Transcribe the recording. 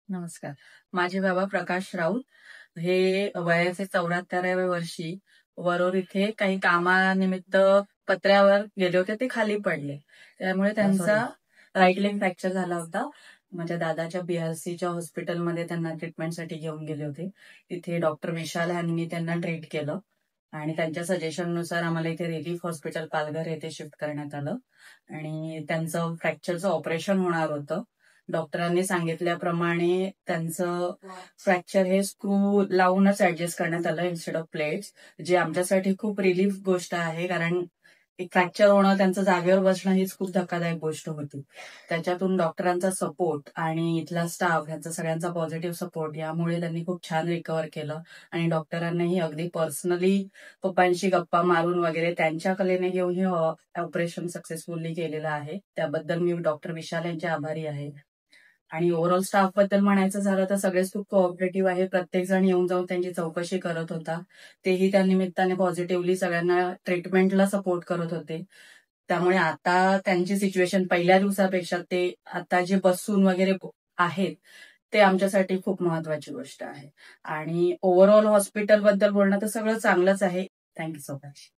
नमस्कार. माझे बाबा प्रकाश राऊत हे वयाचे 74व्या वर्षी वरोर इथे काही कामानिमित्त पत्र्यावर गेले होते, ते खाली पडले. त्यामुळे त्यांचा राईट लेग फ्रॅक्चर झाला होता. माझ्या दादाच्या बीआरसीच्या हॉस्पिटलमध्ये त्यांना ट्रीटमेंटसाठी घेऊन गेले होते. तिथे डॉक्टर विशाल यांनी त्यांना ट्रीट केलं आणि त्यांच्या सजेशननुसार आम्हाला इथे रिलीफ हॉस्पिटल पालघर येथे शिफ्ट करण्यात आलं आणि त्यांचं फ्रॅक्चरचं ऑपरेशन होणार होतं. डॉक्टरांनी सांगितल्याप्रमाणे त्यांचं फ्रॅक्चर हे स्क्रू लावूनच ऍडजस्ट करण्यात आलं इन्स्टेड ऑफ प्लेट्स, जे आमच्यासाठी खूप रिलीफ गोष्ट आहे. कारण एक फ्रॅक्चर होणं, त्यांचं जागेवर बसणं हीच खूप धक्कादायक गोष्ट होती. त्याच्यातून डॉक्टरांचा सपोर्ट आणि इथला स्टाफ ह्यांचा सगळ्यांचा पॉझिटिव्ह सपोर्ट यामुळे त्यांनी खूप छान रिकव्हर केलं आणि डॉक्टरांनाही अगदी पर्सनली पप्पांशी गप्पा मारून वगैरे त्यांच्या कलेने घेऊन हे ऑपरेशन सक्सेसफुली केलेलं आहे. त्याबद्दल मी डॉक्टर विशाल यांचे आभारी आहे. आणि ओव्हरऑल स्टाफ बद्दल म्हणायचं झालं तर सगळेच खूप कोऑपरेटिव्ह आहे. प्रत्येक जण येऊन जाऊन त्यांची चौकशी करत होता. तेही त्या निमित्ताने पॉझिटिव्हली सगळ्यांना ट्रीटमेंटला सपोर्ट करत होते. त्यामुळे आता त्यांची सिच्युएशन पहिल्या दिवसापेक्षा ते आता जे बसून वगैरे आहेत ते आमच्यासाठी खूप महत्वाची गोष्ट आहे. आणि ओव्हरऑल हॉस्पिटल बद्दल बोलणं तर सगळं चांगलंच आहे. Thank you so much.